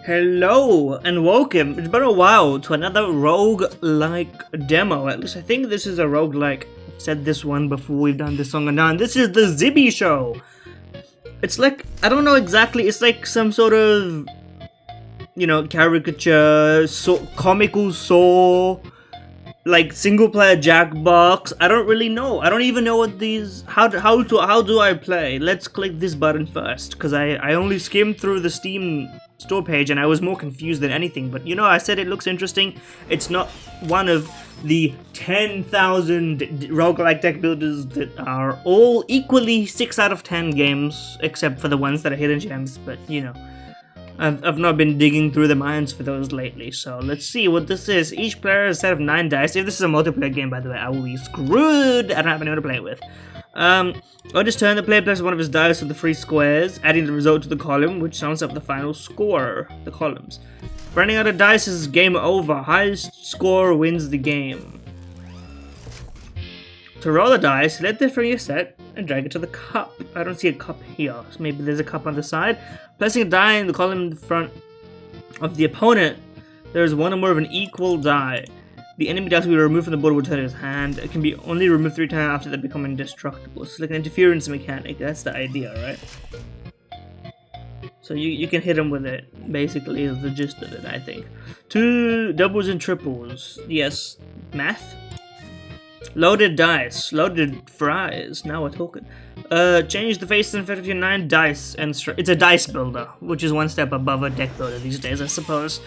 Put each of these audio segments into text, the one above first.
Hello and welcome. It's been a while to another roguelike demo. At least I think this is a roguelike. I've said this one before we've done this song and now. And this is the Zibbo show. It's like, I don't know exactly, it's like some sort of, you know, caricature, comical saw, like single player Jackbox. I don't really know. I don't even know what these, how do I play? Let's click this button first, because I only skimmed through the Steam store page and I was more confused than anything. But you know, I said it looks interesting. It's not one of the 10,000 roguelike deck builders that are all equally 6 out of 10 games, except for the ones that are hidden gems. But you know, I've not been digging through the mines for those lately, so let's see what this is. Each player has a set of 9 dice. If this is a multiplayer game, by the way, I will be screwed. I don't have anyone to play it with. On this turn, the player places one of his dice with the 3 squares, adding the result to the column, which sums up the final score, the columns. Running out of dice is game over. Highest score wins the game. To roll the dice, select it from your set and drag it to the cup. I don't see a cup here, so maybe there's a cup on the side. Placing a die in the column in front of the opponent, there is one or more of an equal die. The enemy dice will be removed from the board will turn his hand. It can be only removed 3 times after they become indestructible. So it's like an interference mechanic. That's the idea, right? So you can hit them with it, basically, is the gist of it, I think. 2 doubles and triples. Yes. Math? Loaded dice. Loaded fries. Now we're talking. Change the face and effect of your 9 dice. And it's a dice builder, which is one step above a deck builder these days, I suppose.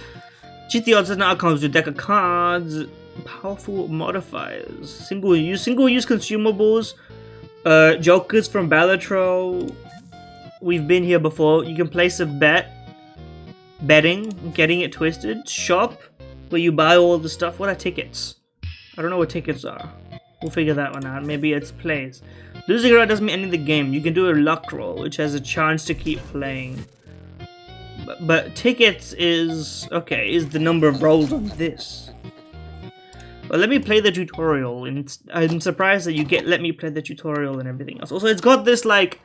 Cheat the odds and outcomes with deck of cards. Powerful modifiers. Single use consumables. Jokers from Balatro. We've been here before. You can place a bet. Betting. Getting it twisted. Shop. Where you buy all the stuff. What are tickets? I don't know what tickets are. We'll figure that one out. Maybe it's plays. Losing a roll doesn't mean end the game. You can do a luck roll, which has a chance to keep playing. But tickets is... okay, is the number of rolls on this. Well, let me play the tutorial, and I'm surprised that you let me play the tutorial and everything else. Also, it's got this, like...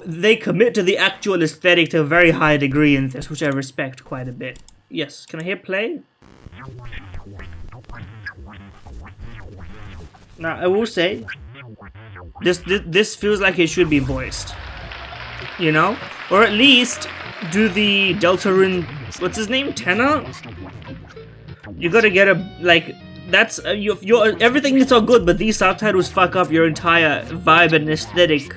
they commit to the actual aesthetic to a very high degree in this, which I respect quite a bit. Yes, can I hear play? Now, I will say, this feels like it should be voiced. You know? Or at least do the Deltarune, what's his name? Tenor? You gotta get a, like, that's, everything is all good, but these subtitles fuck up your entire vibe and aesthetic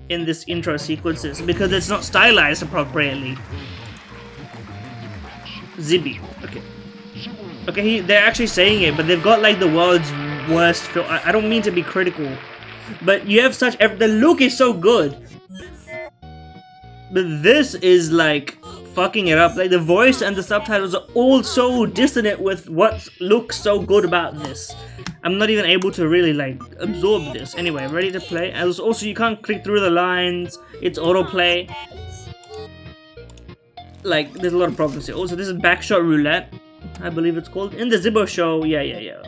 in this intro sequences, because it's not stylized appropriately. Zibbo. Okay. Okay, they're actually saying it, but they've got, like, the world's worst film. I don't mean to be critical, but you have such, the look is so good. But this is like fucking it up. Like the voice and the subtitles are all so dissonant with what looks so good about this. I'm not even able to really like absorb this. Anyway, ready to play. And also you can't click through the lines. It's autoplay. Like there's a lot of problems here. Also, this is Backshot Roulette, I believe it's called. In the Zibbo show, yeah.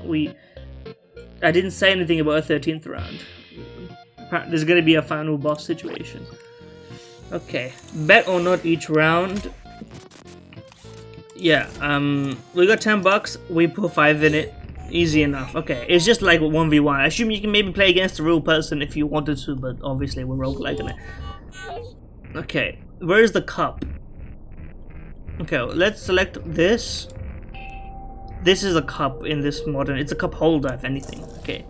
I didn't say anything about a 13th round. There's gonna be a final boss situation. Okay, bet or not each round. Yeah, we got $10, we put 5 in it. Easy enough. Okay, it's just like 1v1. I assume you can maybe play against a real person if you wanted to, but obviously we're roguelike in it. Okay, where's the cup? Okay, let's select this. This is a cup in this modern, it's a cup holder if anything. Okay,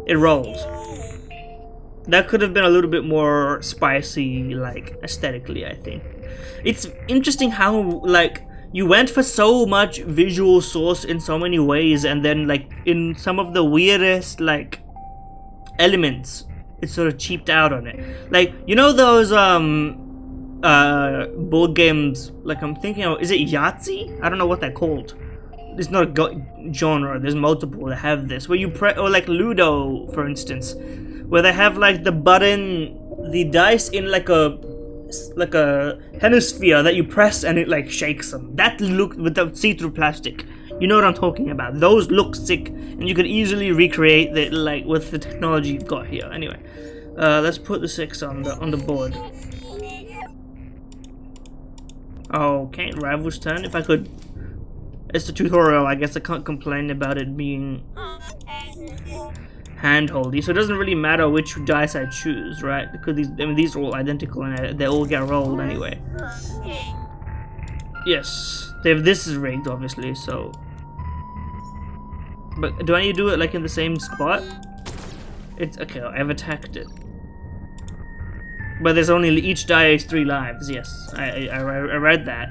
it rolls. That could have been a little bit more spicy, like, aesthetically, I think. It's interesting how, like, you went for so much visual source in so many ways, and then, like, in some of the weirdest, like, elements, it sort of cheaped out on it. Like, you know those, board games, like, I'm thinking of, is it Yahtzee? I don't know what they're called. It's not a genre, there's multiple that have this, where you or like Ludo, for instance, where they have like the dice in like a hemisphere that you press and it like shakes them. That look with the see-through plastic. You know what I'm talking about. Those look sick, and you could easily recreate that like with the technology you've got here. Anyway, let's put the 6 on the board. Okay, rival's turn. If I could... It's the tutorial, I guess I can't complain about it being handholdy, so it doesn't really matter which dice I choose, right? Because these are all identical and they all get rolled anyway. Yes, this is rigged, obviously, so... But do I need to do it like in the same spot? It's okay, I've attacked it. But there's only each die is 3 lives, yes. I read that.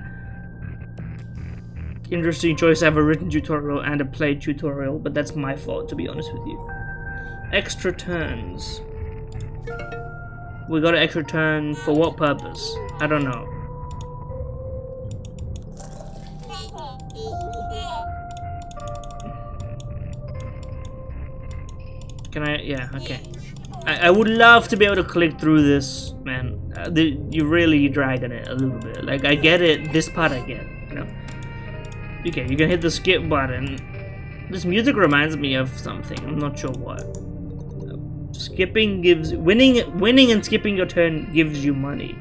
Interesting choice, I have a written tutorial and a played tutorial, but that's my fault, to be honest with you. Extra turns. We got an extra turn for what purpose? I don't know. Can I? Yeah, okay. I would love to be able to click through this, man. You're really dragging it a little bit. Like, I get it, this part I get, you know? Okay, you can hit the skip button. This music reminds me of something, I'm not sure what. Skipping gives... Winning and skipping your turn gives you money.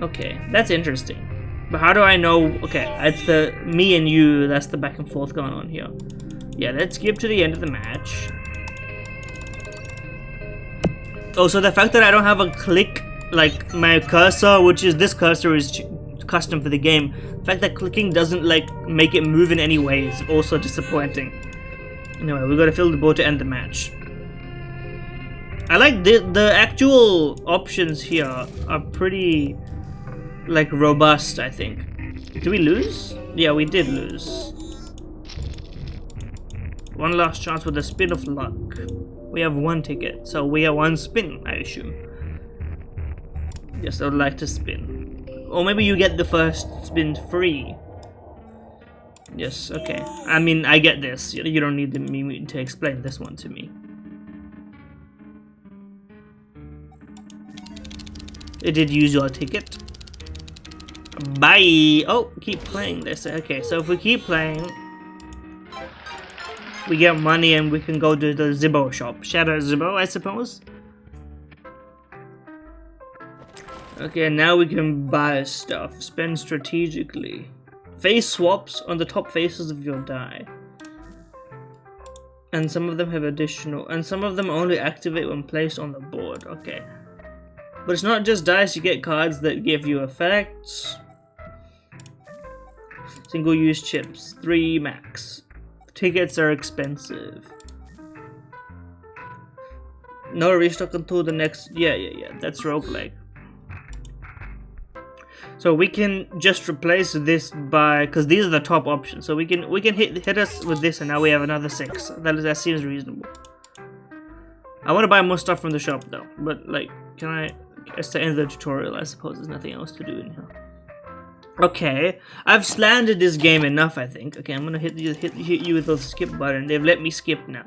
Okay, that's interesting. But how do I know... Okay, it's the... Me and you, that's the back and forth going on here. Yeah, let's skip to the end of the match. Oh, so the fact that I don't have a click, like my cursor, which is this cursor is custom for the game. The fact that clicking doesn't like make it move in any way is also disappointing. Anyway, we gotta fill the board to end the match. I like the actual options here are pretty like robust, I think. Did we lose? Yeah, we did lose. One last chance with a spin of luck. We have 1 ticket, so we have 1 spin, I assume. Yes, I would like to spin. Or maybe you get the first spin free. Yes, okay. I mean, I get this. You don't need me to explain this one to me. It did use your ticket. Bye! Oh, keep playing this. Okay, so if we keep playing... We get money and we can go to the Zibbo shop. Shout out Zibbo, I suppose. Okay, now we can buy stuff. Spend strategically. Face swaps on the top faces of your die. And some of them have additional... And some of them only activate when placed on the board. Okay. But it's not just dice, you get cards that give you effects. Single-use chips. 3 max. Tickets are expensive. No restock until the next... Yeah, that's roguelike. So we can just replace this by... Because these are the top options. So we can hit us with this and now we have another 6. That seems reasonable. I want to buy more stuff from the shop though. But like, can I... It's the end of the tutorial, I suppose. There's nothing else to do in here. Okay, I've slandered this game enough, I think. Okay, I'm gonna hit you with the skip button. They've let me skip now.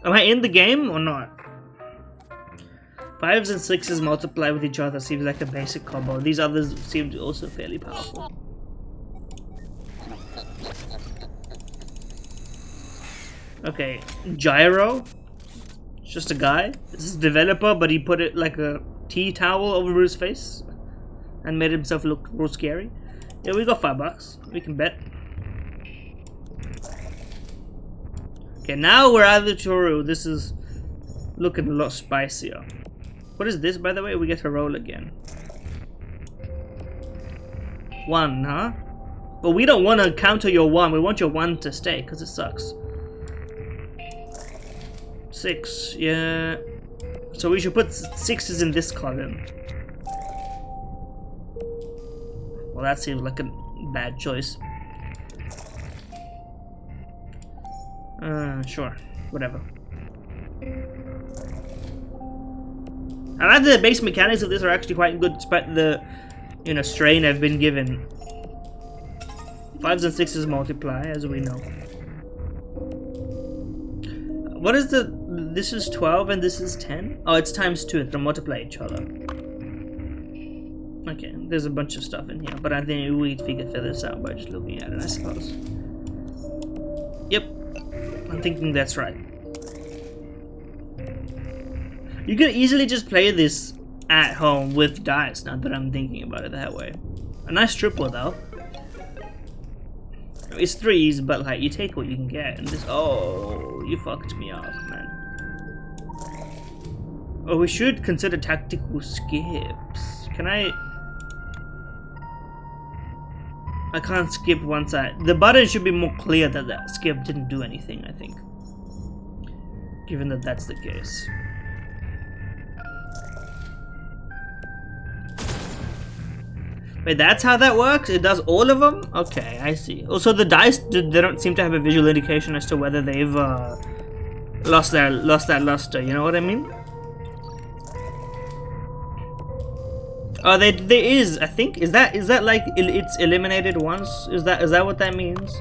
Am I in the game or not? 5s and 6s multiply with each other seems like a basic combo. These others seem also fairly powerful. Okay, Gyro. It's just a guy. This is a developer, but he put it like a tea towel over his face. And made himself look real scary. Yeah, we got $5. We can bet. Okay, now we're out of the tutorial. This is looking a lot spicier. What is this, by the way? We get to roll again. 1, huh? But we don't want to counter your 1. We want your 1 to stay, because it sucks. 6, yeah. So we should put 6s in this column. Well, that seems like a bad choice. Sure. Whatever. I like the base mechanics of this are actually quite good despite the, you know, strain I've been given. 5s and 6s multiply, as we know. What is the... This is 12 and this is 10? Oh, it's times 2. They multiply each other. Okay, there's a bunch of stuff in here, but I think we can figure this out by just looking at it, I suppose. Yep, I'm thinking that's right. You could easily just play this at home with dice, now that I'm thinking about it that way. A nice triple though. It's threes, but like you take what you can get, and this. Oh, you fucked me up, man. Oh, we should consider tactical skips. Can I can't skip one side. The button should be more clear that that skip didn't do anything, I think. Given that that's the case. Wait, that's how that works? It does all of them? Okay, I see. Also, the dice, they don't seem to have a visual indication as to whether they've lost that luster, you know what I mean? Oh, there is, I think. Is that like it's eliminated once? Is that what that means?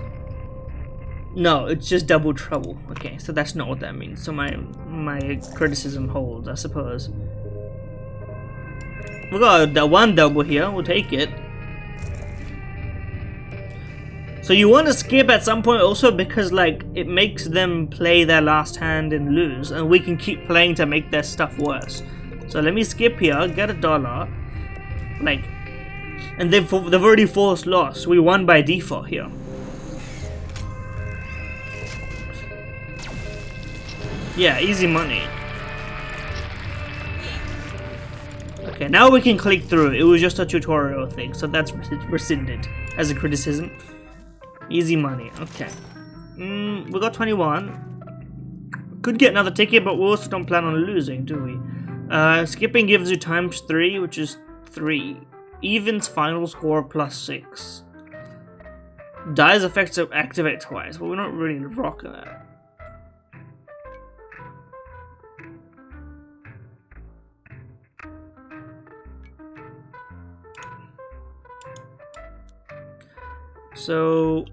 No, it's just double trouble. Okay, so that's not what that means. So my criticism holds, I suppose. We got that one double here. We'll take it. So you want to skip at some point also because like it makes them play their last hand and lose, and we can keep playing to make their stuff worse. So let me skip here, get $1. Like, and they've already forced loss. We won by default here. Yeah, easy money. Okay, now we can click through. It was just a tutorial thing, so that's rescinded as a criticism. Easy money. Okay. We got 21. Could get another ticket, but we also don't plan on losing, do we? Skipping gives you ×3, which is 3. Evens final score +6. Dies effects activate twice, but we're not really rocking that. So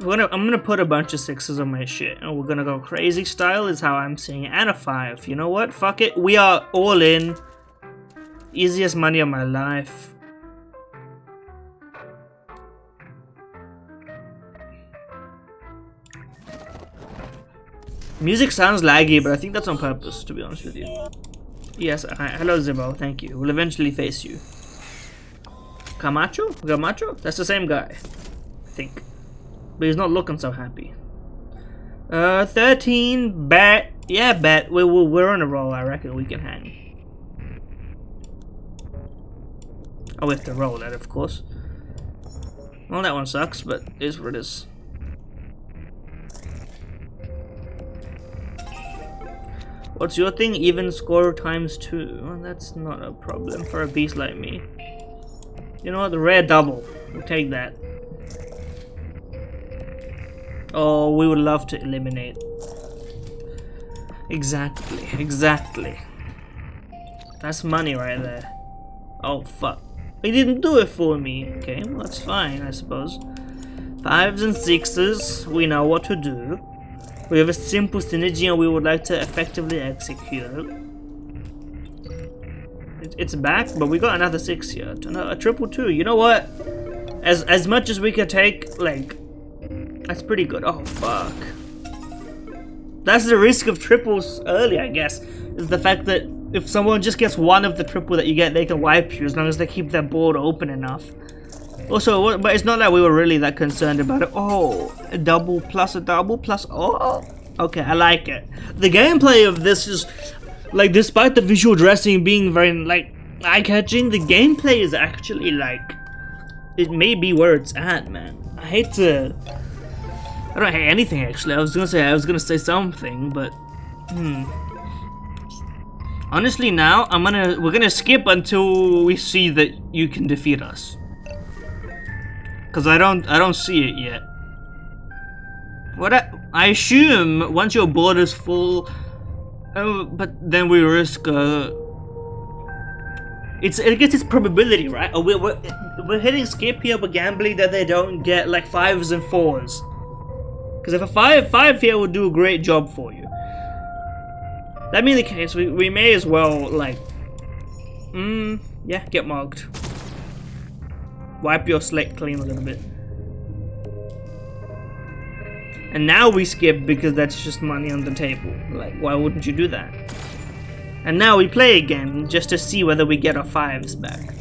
I'm gonna put a bunch of 6s on my shit, and we're gonna go crazy style is how I'm seeing it, and a 5. You know what? Fuck it. We are all in. Easiest money of my life. Music sounds laggy, but I think that's on purpose, to be honest with you. Yes, hello Zibbo, thank you. We'll eventually face you. Camacho? Camacho? That's the same guy, I think. But he's not looking so happy. 13, bet. Yeah, bet. We're on a roll, I reckon we can hang. Oh, we have to roll that, of course. Well, that one sucks, but it is what it is. What's your thing? Even score ×2. Well, that's not a problem for a beast like me. You know what? The rare double. We'll take that. Oh, we would love to eliminate. Exactly, exactly. That's money right there. Oh, fuck. He didn't do it for me. Okay, well, that's fine, I suppose. 5s and 6s. We know what to do. We have a simple synergy and we would like to effectively execute. It's back, but we got another 6 here. A triple 2. You know what? As much as we could take, like, that's pretty good. Oh fuck. That's the risk of triples early, I guess. Is the fact that if someone just gets one of the triple that you get, they can wipe you as long as they keep their board open enough. Also, but it's not like we were really that concerned about it. Oh, a double plus. Oh, okay, I like it. The gameplay of this is, like, despite the visual dressing being very, like, eye-catching, the gameplay is actually, like, it may be where it's at, man. I don't hate anything, actually. I was gonna say something, but, honestly, now, we're gonna skip until we see that you can defeat us. Cause I don't see it yet. I assume once your board is full, but then we risk I guess it's probability, right? We're hitting skip here, but gambling that they don't get like 5s and 4s. Cause if a 5 here would do a great job for you. That being the case, we may as well like, yeah, get mugged. Wipe your slate clean a little bit. And now we skip because that's just money on the table. Like, why wouldn't you do that? And now we play again just to see whether we get our 5s back.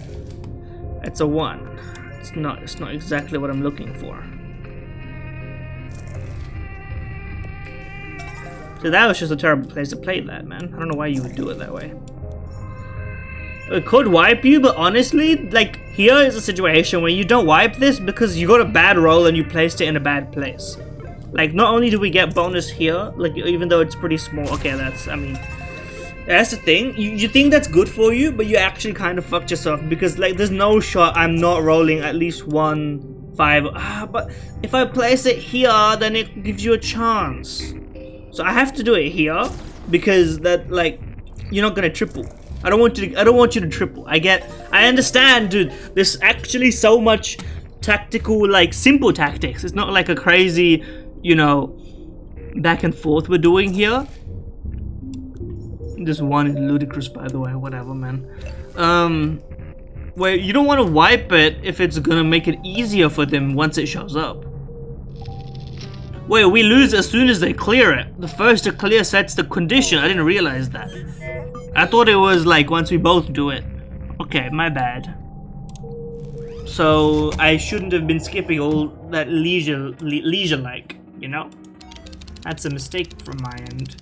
It's a 1. It's not exactly what I'm looking for. So that was just a terrible place to play that, man. I don't know why you would do it that way. It could wipe you, but honestly, like, here is a situation where you don't wipe this because you got a bad roll and you placed it in a bad place. Like, not only do we get bonus here, like, even though it's pretty small. Okay, that's, I mean, that's the thing. You think that's good for you, but you actually kind of fucked yourself because, like, there's no shot I'm not rolling at least 1 5. But if I place it here, then it gives you a chance. So I have to do it here because that, like, you're not gonna triple. I don't want you to triple. I understand, dude. There's actually so much tactical, like, simple tactics. It's not like a crazy, you know, back and forth we're doing here. This one is ludicrous, by the way. Whatever, man. Where you don't want to wipe it if it's gonna make it easier for them once it shows up. Wait, we lose as soon as they clear it. The first to clear sets the condition. I didn't realize that. I thought it was like once we both do it. Okay, my bad. So I shouldn't have been skipping all that leisure-like, you know? That's a mistake from my end.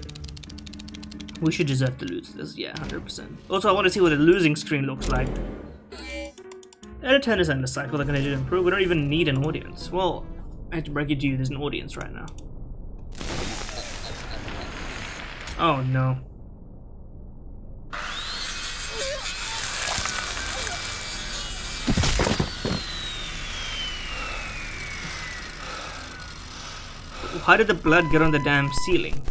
We should deserve to lose this, yeah, 100%. Also, I want to see what the losing screen looks like. Edit turn is under cycle, they're gonna improve. We don't even need an audience. Well, I have to break it to you, there's an audience right now. Oh no. How did the blood get on the damn ceiling?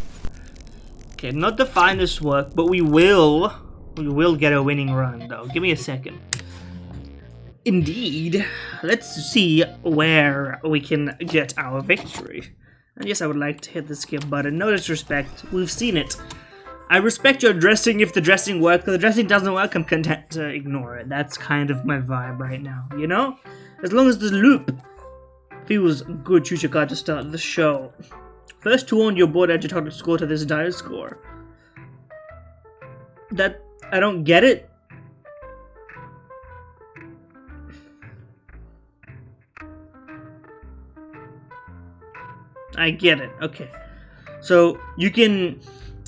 Okay, not the finest work, but we will get a winning run though. Give me a second. Indeed. Let's see where we can get our victory. And yes, I would like to hit the skip button. No disrespect. We've seen it. I respect your dressing if the dressing works. If the dressing doesn't work, I'm content to ignore it. That's kind of my vibe right now, you know? As long as the loop feels good, choose your card to start the show. First 2 on your board add your total score to this die score. That, I don't get it. I get it, okay. So you can,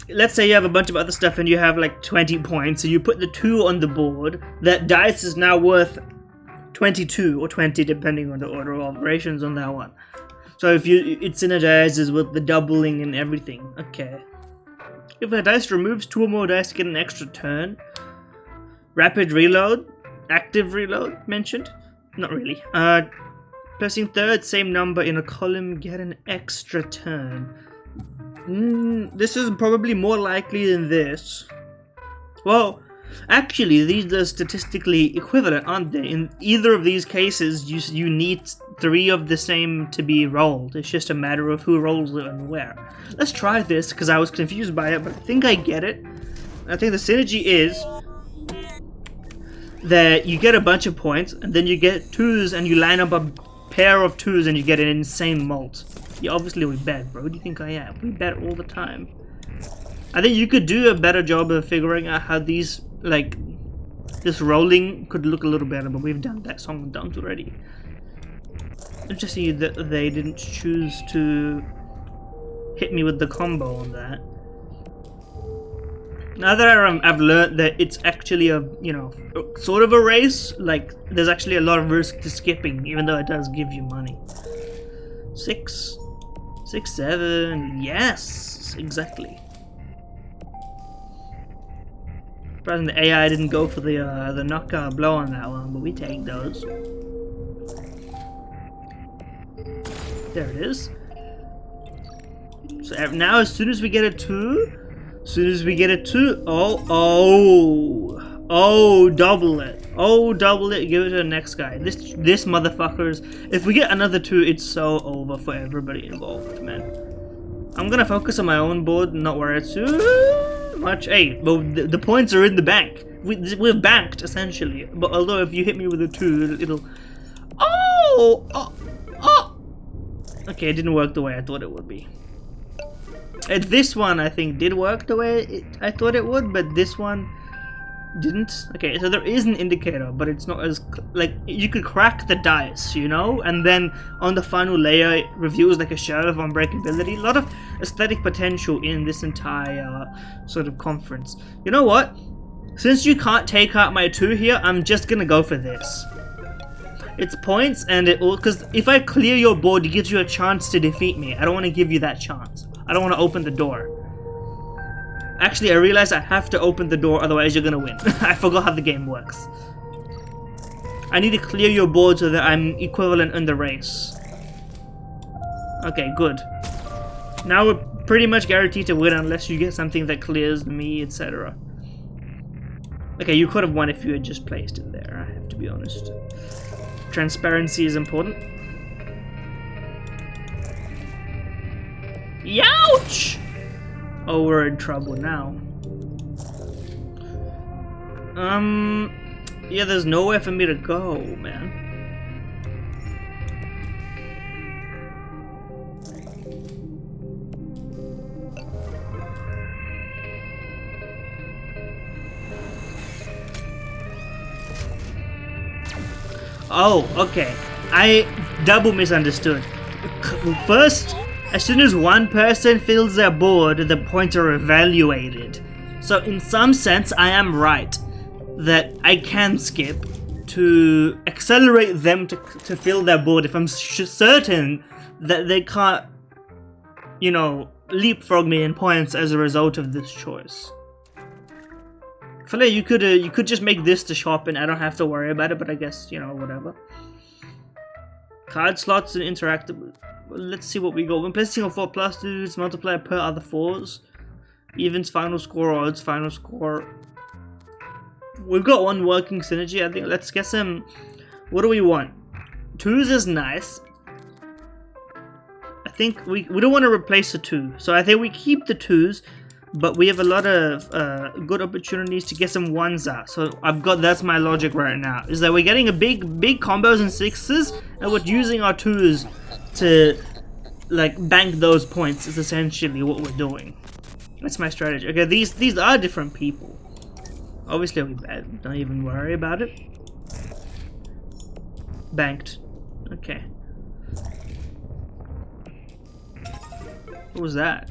let's say you have a bunch of other stuff and you have like 20 points, so you put the 2 on the board. That dice is now worth 22 or 20 depending on the order of operations on that one. So if it synergizes with the doubling and everything. Okay. If a dice removes 2 or more dice, get an extra turn. Rapid reload, active reload mentioned. Not really. Pressing third, same number in a column, get an extra turn. This is probably more likely than this. Well, actually, these are statistically equivalent, aren't they? In either of these cases, you need 3 of the same to be rolled. It's just a matter of who rolls it and where. Let's try this, because I was confused by it, but I think I get it. I think the synergy is that you get a bunch of points, and then you get 2s, and you line up a pair of 2s, and you get an insane mult. Yeah, obviously we bet, bro. What do you think I am? We bet all the time. I think you could do a better job of figuring out how these, like, this rolling could look a little better, but we've done that song and dance already. Interesting that they didn't choose to hit me with the combo on that. Now that I've learned that it's actually a, you know, sort of a race, like, there's actually a lot of risk to skipping, even though it does give you money. 6, 7, yes, exactly. Surprising the AI didn't go for the knockout blow on that one, but we take those. There it is. So now, as soon as we get a 2, double it. Oh, double it, give it to the next guy. This motherfuckers, if we get another 2, it's so over for everybody involved, man. I'm gonna focus on my own board and not worry too much. Hey, well, the points are in the bank. We've banked, essentially. But although if you hit me with a 2, it'll... Oh! Okay, it didn't work the way I thought it would be. This one I think did work the way I thought it would, but this one didn't. Okay, so there is an indicator, but it's not as like you could crack the dice, you know, and then on the final layer it reveals like a shadow of unbreakability. A lot of aesthetic potential in this entire sort of conference. You know what? Since you can't take out my 2 here, I'm just gonna go for this. It's points and it will, because if I clear your board, it gives you a chance to defeat me. I don't want to give you that chance. I don't want to open the door. Actually, I realize I have to open the door, otherwise you're gonna win. I forgot how the game works. I need to clear your board so that I'm equivalent in the race. Okay, good. Now we're pretty much guaranteed to win unless you get something that clears me, etc. Okay, you could have won if you had just placed it there, I have to be honest. Transparency is important. Youch! Oh, we're in trouble now. Yeah, there's nowhere for me to go, man. Oh, okay. I double misunderstood. First, as soon as one person fills their board, the points are evaluated. So in some sense, I am right that I can skip to accelerate them to fill their board if I'm certain that they can't, you know, leapfrog me in points as a result of this choice. I feel like you could just make this to shop and I don't have to worry about it, but I guess, you know, whatever. Card slots and interactive. Let's see what we got. When placing a 4+ dudes, multiplier per other 4s. Evens, final score, odds, final score. We've got one working synergy, I think. Let's get some. What do we want? 2s is nice. I think we don't want to replace the 2. So I think we keep the 2s. But we have a lot of good opportunities to get some 1s out. So that's my logic right now. Is that we're getting a big combos and 6s, and we're using our 2s to like bank those points is essentially what we're doing. That's my strategy. Okay, these are different people. Obviously we don't even worry about it. Banked. Okay. What was that?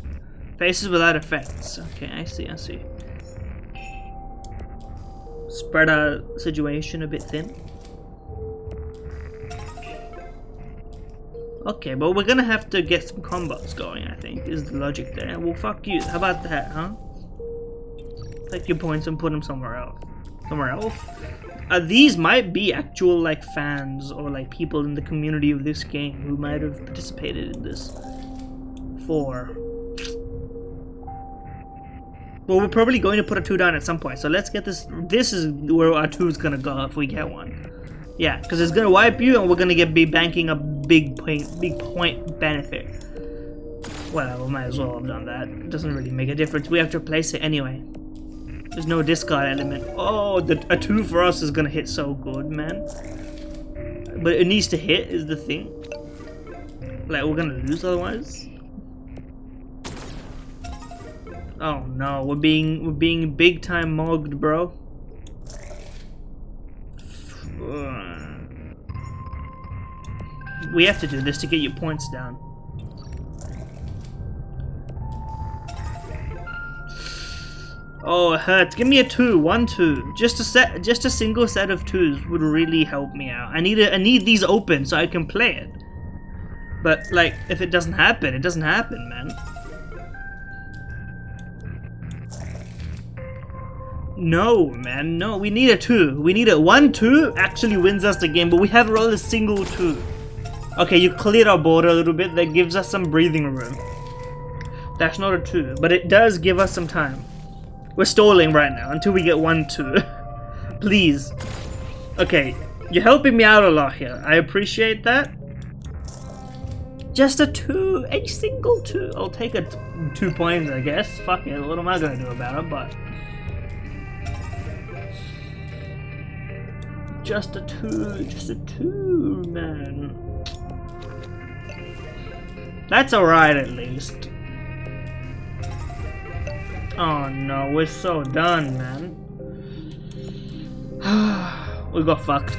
Faces without effects. Okay, I see. Spread our situation a bit thin. Okay, but we're gonna have to get some combos going, I think, is the logic there. Well, fuck you. How about that, huh? Take your points and put them somewhere else. Somewhere else? These might be actual, like, fans or, like, people in the community of this game who might have participated in this. Well, we're probably going to put a 2 down at some point, so let's get this. This is where our 2 is gonna go if we get one. Yeah, because it's gonna wipe you, and we're gonna be banking a big point benefit. Well, we might as well have done that. It doesn't really make a difference. We have to replace it anyway. There's no discard element. Oh, a 2 for us is gonna hit so good, man. But it needs to hit is the thing. Like, we're gonna lose otherwise. Oh no, we're being big time mogged, bro. We have to do this to get your points down. Oh, it hurts. Give me a 2, 1, 2. Just a single set of 2s would really help me out. I need these open so I can play it. But like, if it doesn't happen, it doesn't happen, man. No, man, no. We need a 2. We need a 1, 2 actually wins us the game, but we have rolled a single 2. Okay, you cleared our board a little bit. That gives us some breathing room. That's not a 2, but it does give us some time. We're stalling right now until we get 1, 2. Please. Okay, you're helping me out a lot here. I appreciate that. Just a 2, a single 2. I'll take a 2 points, I guess. Fuck it, what am I gonna do about it, but... Just a 2, man. That's alright at least. Oh no, we're so done, man. We got fucked.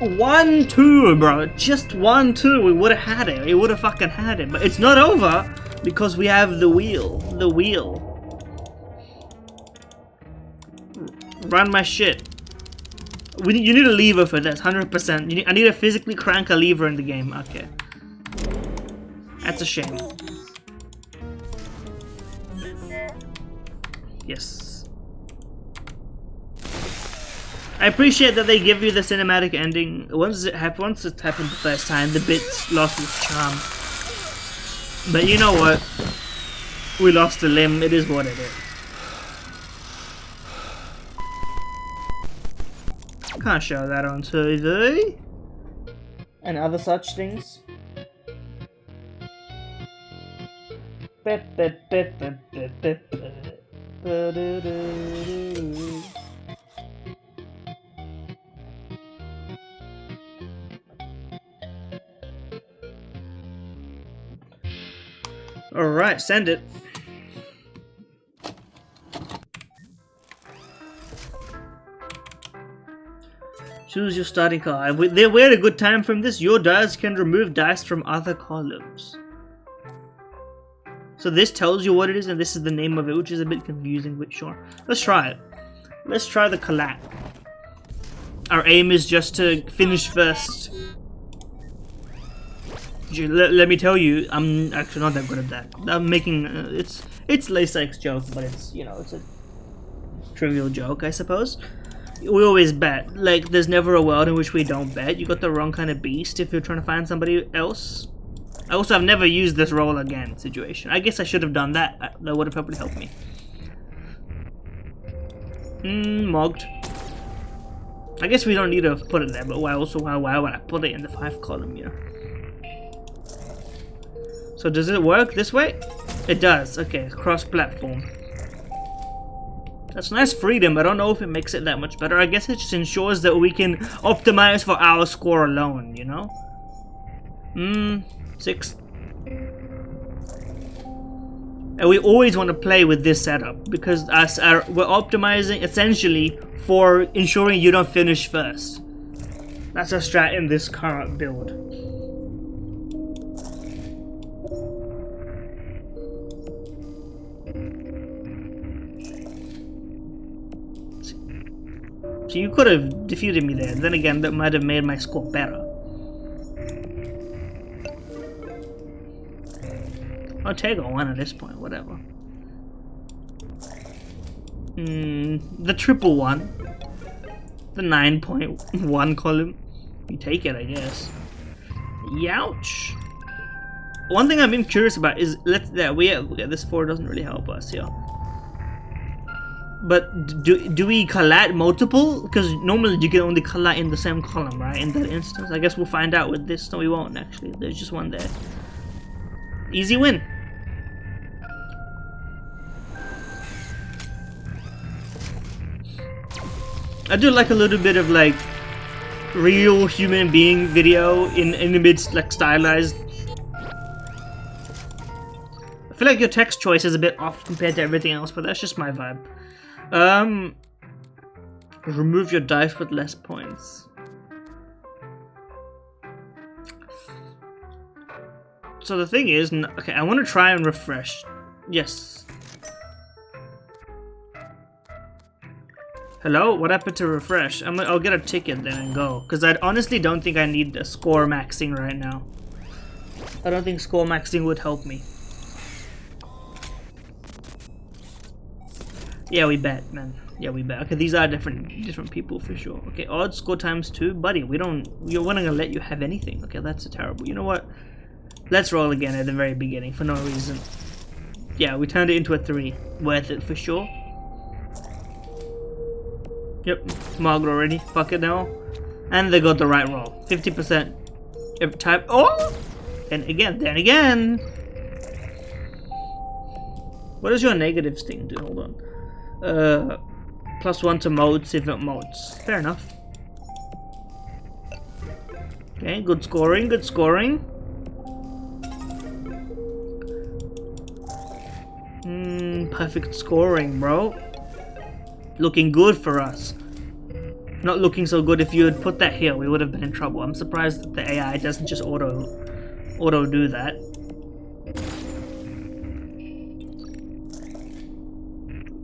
1-2, bro. Just 1-2. We would have had it. We would have fucking had it. But it's not over because we have the wheel. The wheel. Run my shit. You need a lever for this, 100%. I need to physically crank a lever in the game. Okay. That's a shame. Yes. I appreciate that they give you the cinematic ending. Once it happened the first time, the bits lost its charm. But you know what? We lost a limb. It is what it is. Can't show that on TV. And other such things. Alright, send it. Choose your starting card. They had a good time from this. Your dice can remove dice from other columns. So this tells you what it is, and this is the name of it, which is a bit confusing, but sure. Let's try it. Let's try the collab. Our aim is just to finish first. Let me tell you, I'm actually not that good at that. I'm making it's Lasyk's joke, but it's, you know, it's a trivial joke, I suppose. We always bet. Like, there's never a world in which we don't bet. You got the wrong kind of beast if you're trying to find somebody else. I also have never used this roll again situation. I guess I should have done that. That would have probably helped me. Mogged. I guess we don't need to put it there, but why would I put it in the 5 column here? So does it work this way? It does. Okay, cross-platform. That's nice freedom. I don't know if it makes it that much better. I guess it just ensures that we can optimize for our score alone, you know? 6. And we always want to play with this setup because we're optimizing essentially for ensuring you don't finish first. That's our strat in this current build. So you could have defeated me there. Then again, that might have made my score better. I'll take a 1 at this point, whatever. The triple 1. The 9.1 column. You take it, I guess. Youch. One thing I've been curious about is this 4 doesn't really help us here. But do we collate multiple? Because normally you can only collate in the same column, right? In that instance, I guess we'll find out with this. No, we won't actually. There's just one there. Easy win. I do like a little bit of like real human being video in the midst like stylized. I feel like your text choice is a bit off compared to everything else, but that's just my vibe. Remove your dice with less points. So the thing is, okay, I want to try and refresh. Yes. Hello? What happened to refresh? I'll get a ticket then and go. Because I honestly don't think I need a score maxing right now. I don't think score maxing would help me. Yeah, we bet, man. Yeah, we bet. Okay, these are different people for sure. Okay, odd score times 2, buddy. We're not gonna let you have anything. Okay, that's terrible. You know what? Let's roll again at the very beginning for no reason. Yeah, we turned it into a 3. Worth it for sure. Yep, mogged already. Fuck it now. And they got the right roll. 50% every time. Oh! And again, then again. What does your negative sting do? Hold on. +1 to modes if it modes. Fair enough. Okay, good scoring, good scoring. fucking perfect scoring, bro. Looking good for us. Not looking so good. If you had put that here, we would have been in trouble. I'm surprised that the AI doesn't just auto do that.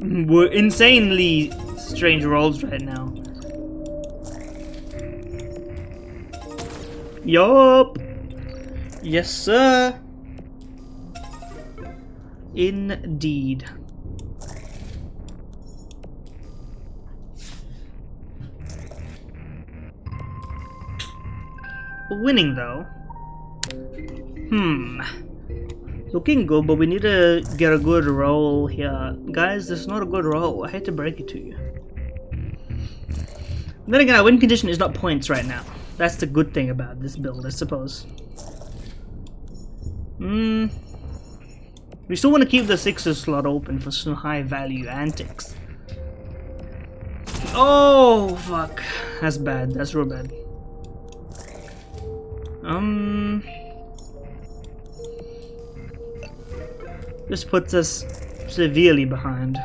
We're insanely strange rolls right now. Yup. Yes, sir. Indeed. Winning though. Looking good, but we need to get a good roll here. Guys, this is not a good roll. I hate to break it to you. Then again, our win condition is not points right now. That's the good thing about this build, I suppose. We still want to keep the 6er slot open for some high value antics. Oh, fuck. That's bad. That's real bad. This puts us severely behind.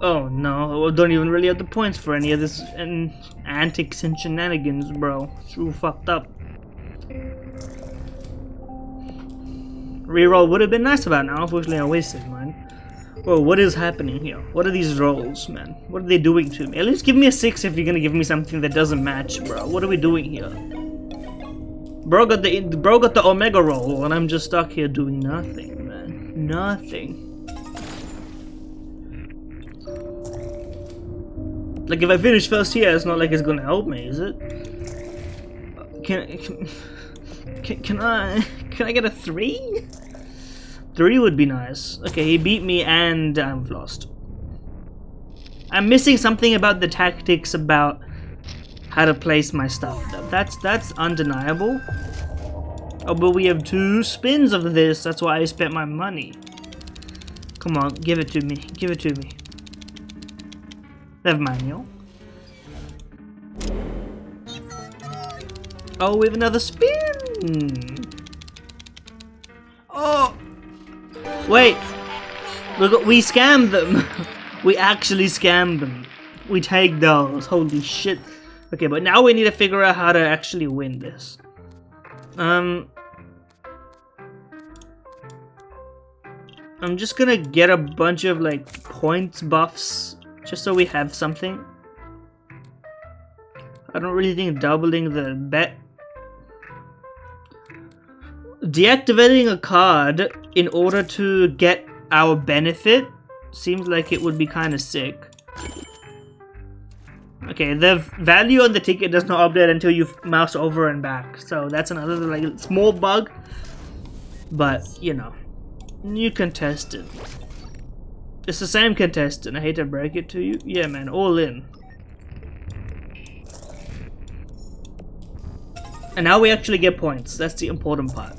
Oh no, we don't even really have the points for any of this antics and shenanigans, bro. It's real fucked up. Reroll would have been nice about now, unfortunately I wasted mine. Whoa, what is happening here? What are these rolls, man? What are they doing to me? At least give me a 6 if you're gonna give me something that doesn't match, bro. What are we doing here? Bro got the Omega roll, and I'm just stuck here doing nothing, man. Nothing. Like, if I finish first here, it's not like it's gonna help me, is it? Can I get a 3? 3 would be nice. Okay, he beat me and I've lost. I'm missing something about the tactics about how to place my stuff. That's undeniable. Oh, but we have 2 spins of this. That's why I spent my money. Come on, give it to me. Give it to me. Never mind, yo. Oh, we have another spin. Oh. Wait. Look, we scammed them. We actually scammed them. We take those. Holy shit. Okay, but now we need to figure out how to actually win this. I'm just gonna get a bunch of like points buffs just so we have something. I don't really think doubling the bet. Deactivating a card in order to get our benefit seems like it would be kind of sick. Okay, the value on the ticket does not update until you mouse over and back, so that's another like small bug, but you know, you can test it. It's the same contestant. I hate to break it to you. Yeah, man, all in. And now we actually get points. That's the important part.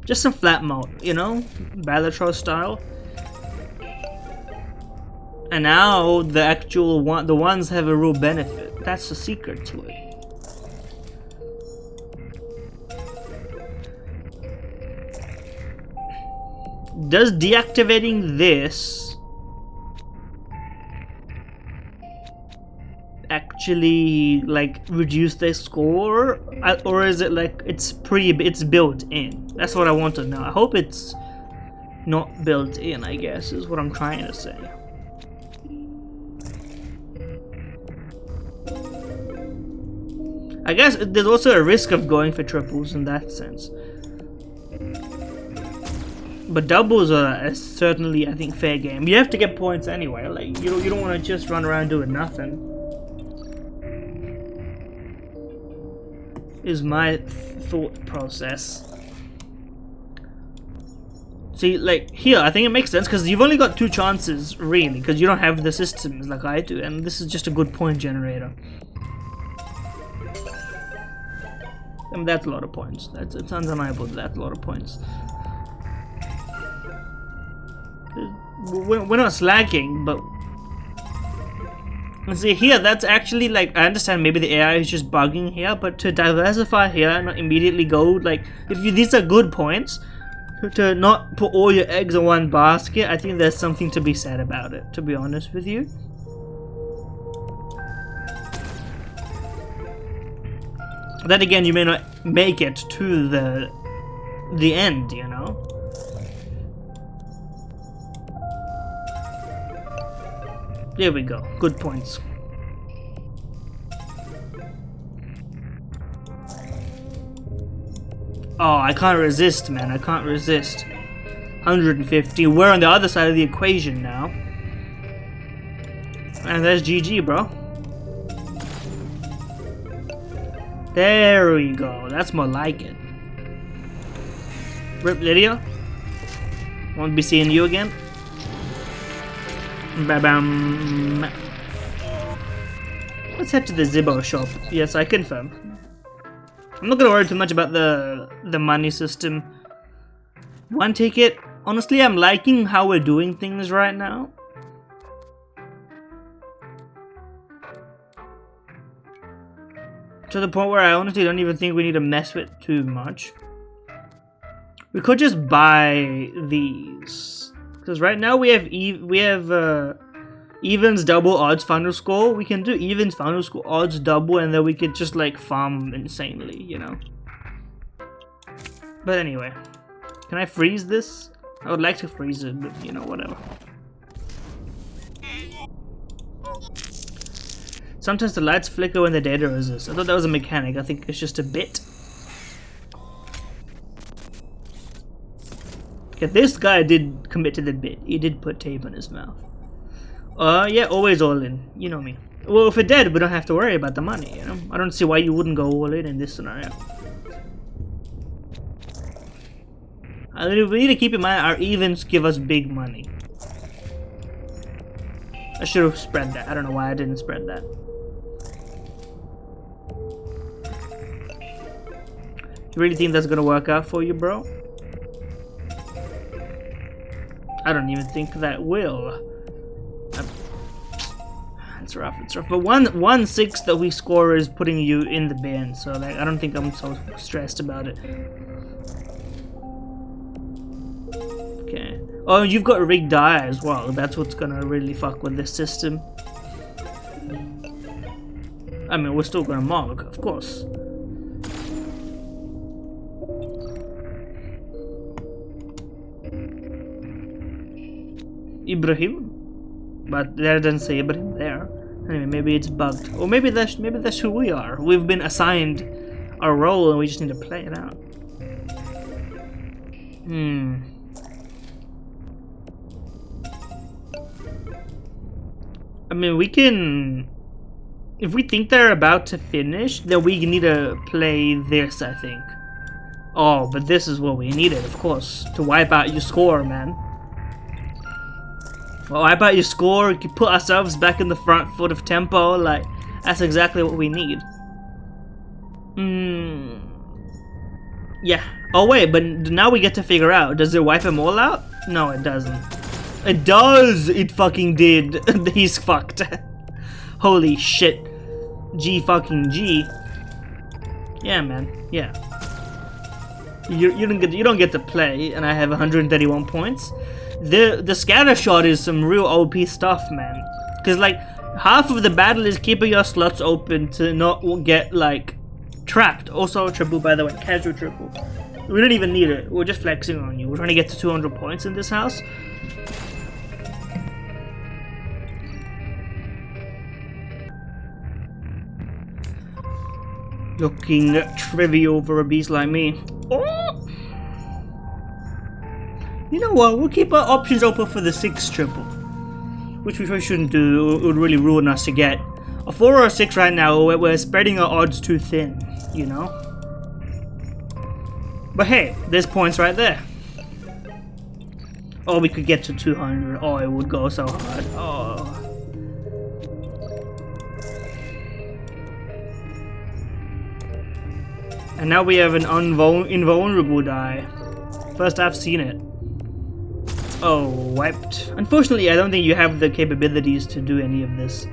Just some flat mode, you know, Balatro style. And now the actual the ones have a real benefit. That's the secret to it. Does deactivating this actually like reduce their score, or is it like it's built in? That's what I want to know. I hope it's not built in, I guess, is what I'm trying to say. I guess there's also a risk of going for triples in that sense. But doubles are certainly, I think, fair game. You have to get points anyway. Like you don't want to just run around doing nothing. Is my thought process. See, like here, I think it makes sense because you've only got 2 chances, really, because you don't have the systems like I do, and this is just a good point generator. And that's a lot of points. It's undeniable. That's a lot of points. We're not slacking, but And see here, that's actually like, I understand maybe the AI is just bugging here, but to diversify here and not immediately go like, these are good points, to not put all your eggs in one basket, I think there's something to be said about it, to be honest with you. Then again, you may not make it to the end, you know? There we go. Good points. Oh, I can't resist, man. I can't resist. 150. We're on the other side of the equation now. And there's GG, bro. There we go. That's more like it. Rip Lydia. Won't be seeing you again. Ba-bam. Let's head to the Zibbo shop. Yes, I confirm. I'm not gonna worry too much about the money system. One ticket. Honestly, I'm liking how we're doing things right now. To the point where I honestly don't even think we need to mess with too much. We could just buy these, because right now we have evens, double, odds, final score. We can do evens, final score, odds, double, and then we could just like farm insanely, you know. But anyway, can I freeze this? I would like to freeze it, but you know, whatever. Sometimes the lights flicker when the data resists. I thought that was a mechanic. I think it's just a bit. Okay, this guy did commit to the bit. He did put tape in his mouth. Yeah, always all in. You know me. Well, if we're dead, we don't have to worry about the money, you know? I don't see why you wouldn't go all in this scenario. We need to keep in mind our evens give us big money. I should have spread that. I don't know why I didn't spread that. You really think that's gonna work out for you, bro? I don't even think that will. It's rough, it's rough. But 1/6 that we score is putting you in the bin, so like, I don't think I'm so stressed about it. Okay. Oh, you've got rigged die as well. That's what's gonna really fuck with this system. I mean, we're still gonna mog, of course. Ibrahim? But there doesn't say Ibrahim there. Anyway, maybe it's bugged. Or maybe that's who we are. We've been assigned a role and we just need to play it out. I mean, we can... If we think they're about to finish, then we need to play this, I think. Oh, but this is what we needed, of course. To wipe out your score, man. Well, wipe out your score, we can put ourselves back in the front foot of tempo, like, that's exactly what we need. Yeah. Oh wait, but now we get to figure out, does it wipe them all out? No, it doesn't. It does! It fucking did. He's fucked. Holy shit. G fucking G. Yeah, man. Yeah. You don't get to play, and I have 131 points. The scatter shot is some real OP stuff, man. Cause like half of the battle is keeping your slots open to not get like trapped. Also triple, by the way, casual triple. We don't even need it. We're just flexing on you. We're trying to get to 200 points in this house. Looking trivial for a beast like me. Oh! You know what? We'll keep our options open for the 6 triple, which we probably shouldn't do. It would really ruin us to get a 4 or a 6 right now. We're spreading our odds too thin, you know. But hey, there's points right there. Oh, we could get to 200. Oh, it would go so hard. Oh. And now we have an invulnerable die. First I've seen it. Oh, wiped. Unfortunately, I don't think you have the capabilities to do any of this.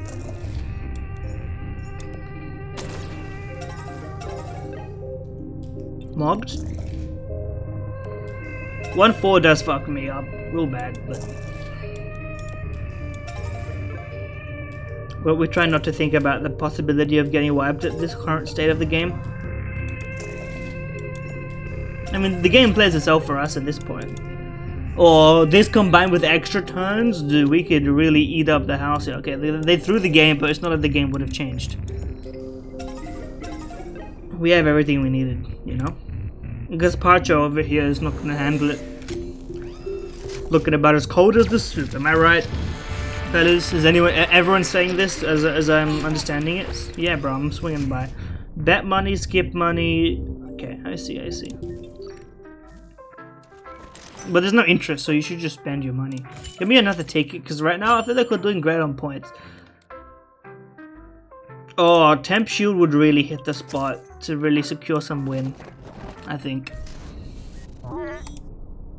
Mogged. 1-4 does fuck me up real bad, but we try not to think about the possibility of getting wiped at this current state of the game. I mean, the game plays itself for us at this point. Or this combined with extra turns, dude, we could really eat up the house here. Okay, they threw the game, but it's not like the game would have changed. We have everything we needed, you know? Gazpacho over here is not gonna handle it. Looking about as cold as the soup, am I right? Fellas, is everyone saying this as I'm understanding it? Yeah, bro, I'm swinging by. Bet money, skip money. Okay, I see. But there's no interest, so you should just spend your money. Give me another ticket, because right now I feel like we're doing great on points. Oh, Temp Shield would really hit the spot to really secure some win, I think.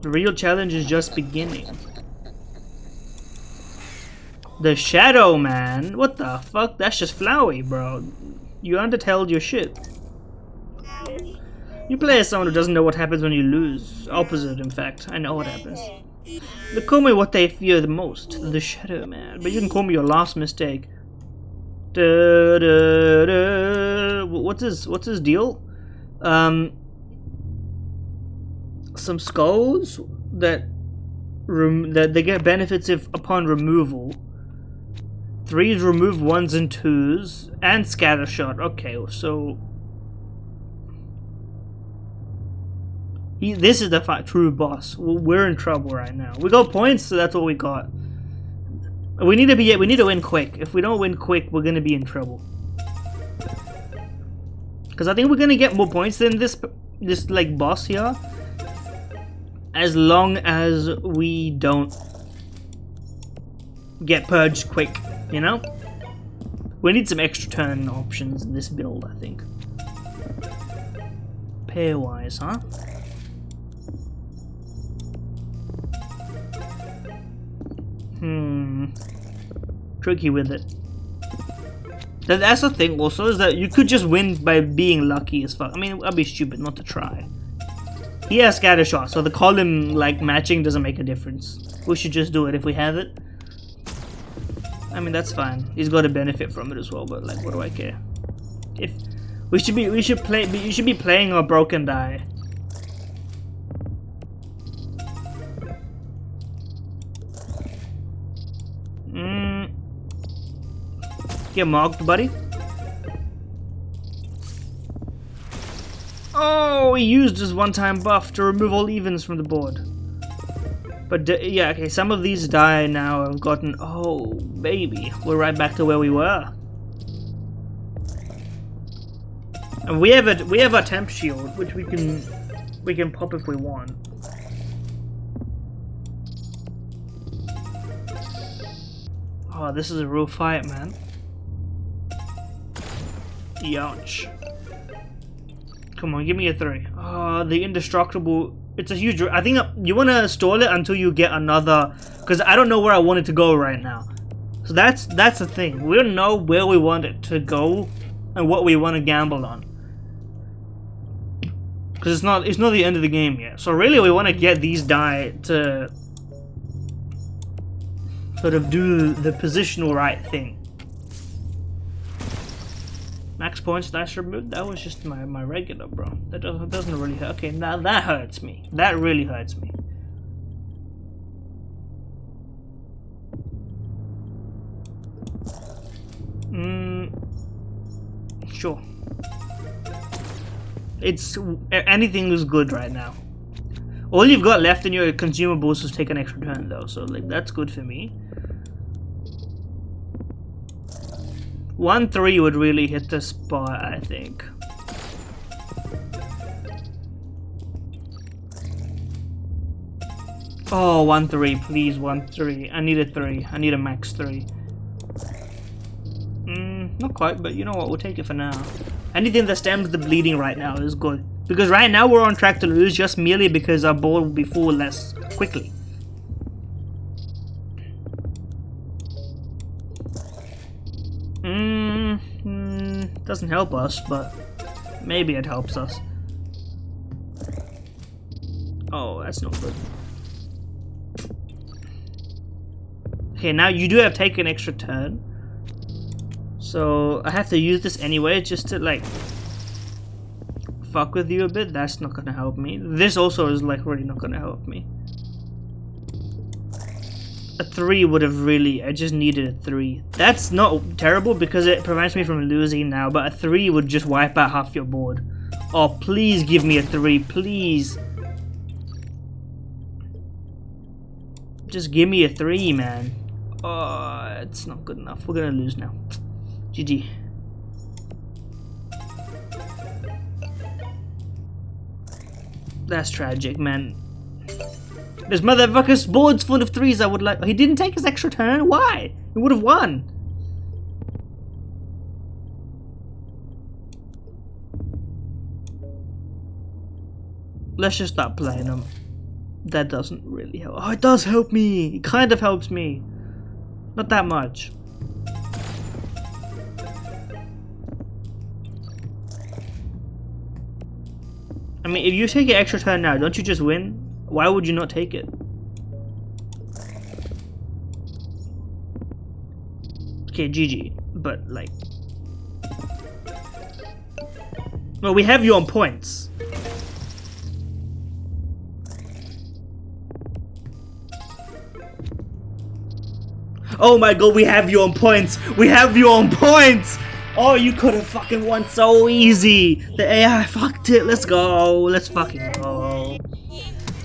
The real challenge is just beginning. The Shadow Man? What the fuck? That's just Flowey, bro. You undertelled your shit. You play as someone who doesn't know what happens when you lose. Opposite, in fact. I know what happens. They call me what they fear the most, the Shadow Man. But you can call me your last mistake. What's his deal? Some skulls that they get benefits if upon removal. 3s remove 1s and 2s, and scattershot. Okay, so this is the true boss. We're in trouble right now. We got points, so that's what we got. We need to win quick. If we don't win quick, we're gonna be in trouble. Because I think we're gonna get more points than this like boss here, as long as we don't get purged quick. You know, we need some extra turn options in this build. I think pairwise, huh? Tricky with it. That's the thing also, is that you could just win by being lucky as fuck. I mean, I'd be stupid not to try. He has scattershot, so the column like matching doesn't make a difference. We should just do it if we have it. I mean, that's fine. He's got a benefit from it as well, but like, what do I care? If we should be playing our broken die. Get mocked, buddy. Oh, he used his one-time buff to remove all evens from the board. But yeah, okay, some of these die now have gotten... Oh, baby. We're right back to where we were. And we have a temp shield, which we can pop if we want. Oh, this is a real fight, man. Ouch. Come on, give me a 3. Oh, the indestructible. It's a huge... I think you want to stall it until you get another... Because I don't know where I want it to go right now. So that's the thing. We don't know where we want it to go and what we want to gamble on. Because it's not the end of the game yet. So really we want to get these die to sort of do the positional right thing. Max points, dice removed. That was just my regular, bro. That doesn't really hurt. Okay, now that hurts me. That really hurts me. Sure. Anything is good right now. All you've got left in your consumables is take an extra turn though, so like that's good for me. 1-3 would really hit the spot, I think. Oh, 1-3, please, 1-3. I need a 3. I need a max 3. Not quite, but you know what? We'll take it for now. Anything that stems the bleeding right now is good. Because right now we're on track to lose just merely because our board will be full less quickly. Doesn't help us, but maybe it helps us. that's not good. Okay, now you do have to take an extra turn. So I have to use this anyway just to like fuck with you a bit. That's not gonna help me. This also is like really not gonna help me. A 3 would have really, I just needed a 3. That's not terrible because it prevents me from losing now, but a 3 would just wipe out half your board. Oh, please give me a 3, please. Just give me a 3, man. Oh, it's not good enough. We're gonna lose now. GG. That's tragic, man. This motherfucker's board's full of 3s. I would like. He didn't take his extra turn. Why? He would have won. Let's just stop playing him. That doesn't really help. Oh, it does help me. It kind of helps me. Not that much. I mean, if you take an extra turn now, don't you just win? Why would you not take it? Okay, GG. But, like... Well, we have you on points. Oh my god, we have you on points! We have you on points! Oh, you could have fucking won so easy! The AI fucked it, let's go! Let's fucking go!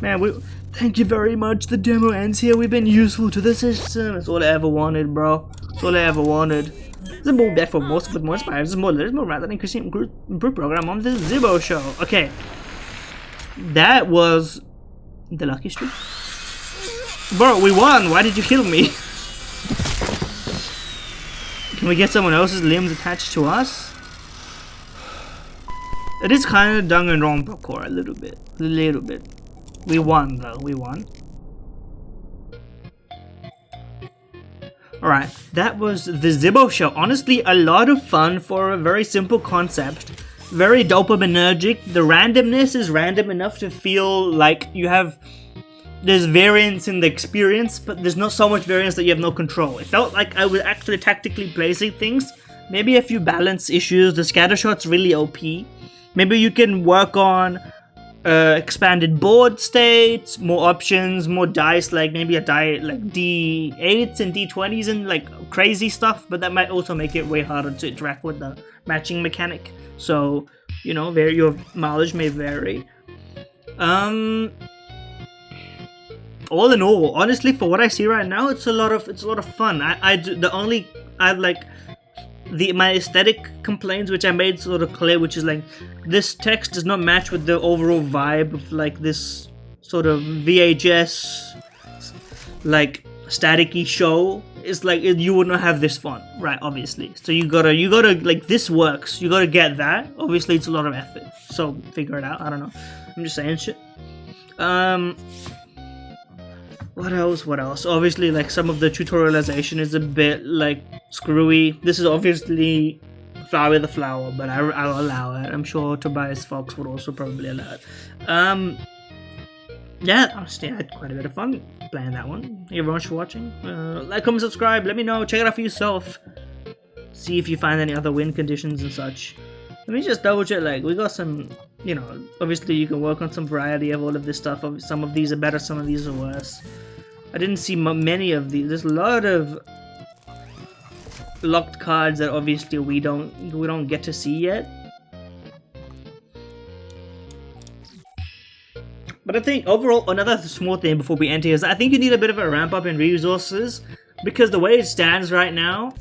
Man, thank you very much. The demo ends here. We've been useful to the system. That's all I ever wanted, bro. That's all I ever wanted. This is more death for most, but more inspired. This is more rather than increasing improved program on the Zibbo show. Okay. That was the lucky streak. Bro, we won. Why did you kill me? Can we get someone else's limbs attached to us? It is kind of dung and wrong parkour a little bit. A little bit. We won though, we won. Alright, that was the Zibbo show. Honestly, a lot of fun for a very simple concept. Very dopaminergic. The randomness is random enough to feel like you have... There's variance in the experience, but there's not so much variance that you have no control. It felt like I was actually tactically placing things. Maybe a few balance issues. The scatter shot's really OP. Maybe you can work on expanded board states, more options, more dice, like maybe a die like D8s and D20s and like crazy stuff, but that might also make it way harder to interact with the matching mechanic. So, you know, your mileage may vary. All in all, honestly, for what I see right now, it's a lot of fun. My aesthetic complaints, which I made sort of clear, which is like this text does not match with the overall vibe of like this sort of VHS like staticky show. It's like you would not have this fun, right? Obviously, so you gotta like this works. You gotta get that. Obviously, it's a lot of effort. So figure it out. I don't know. I'm just saying shit. What else? Obviously, like, some of the tutorialization is a bit, like, screwy. This is obviously Flower the Flower, but I'll allow it. I'm sure Tobias Fox would also probably allow it. Yeah, honestly, I had quite a bit of fun playing that one. Thank you very much for watching. Like, comment, subscribe, let me know, check it out for yourself. See if you find any other win conditions and such. Let me just double check, like, we got some, you know, obviously you can work on some variety of all of this stuff. Some of these are better, some of these are worse. I didn't see many of these. There's a lot of locked cards that obviously we don't get to see yet. But I think overall, another small thing before we end here is I think you need a bit of a ramp up in resources, because the way it stands right now,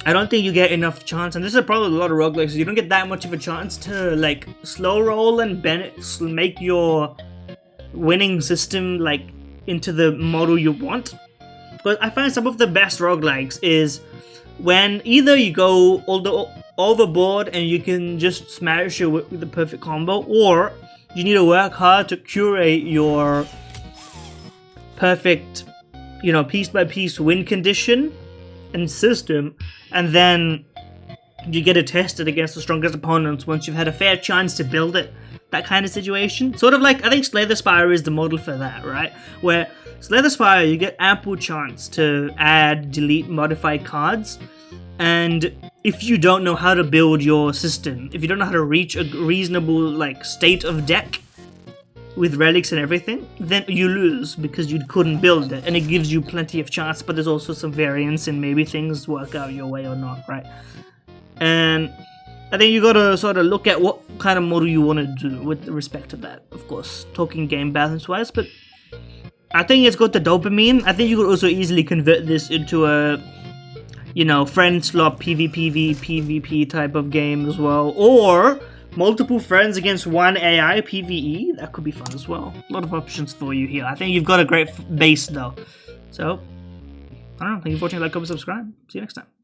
I don't think you get enough chance, and this is probably a lot of roguelikes, you don't get that much of a chance to like slow roll and make your winning system like into the model you want. But I find some of the best roguelikes is when either you go overboard and you can just smash it with the perfect combo, or you need to work hard to curate your perfect, you know, piece by piece win condition and system, and then you get it tested against the strongest opponents once you've had a fair chance to build it. That kind of situation. Sort of like, I think Slay the Spire is the model for that, right? Where Slay the Spire, you get ample chance to add, delete, modify cards. And if you don't know how to build your system, if you don't know how to reach a reasonable like state of deck with relics and everything, then you lose because you couldn't build it. And it gives you plenty of chance, but there's also some variance in maybe things work out your way or not, right? And I think you gotta sort of look at what kind of model you want to do with respect to that. Of course, talking game balance wise, but I think it's got the dopamine. I think you could also easily convert this into a, you know, friend slot PvP type of game as well, or multiple friends against one AI PvE. That could be fun as well. A lot of options for you here. I think you've got a great base though. So I don't know. Thank you for watching. Like, comment, subscribe. See you next time.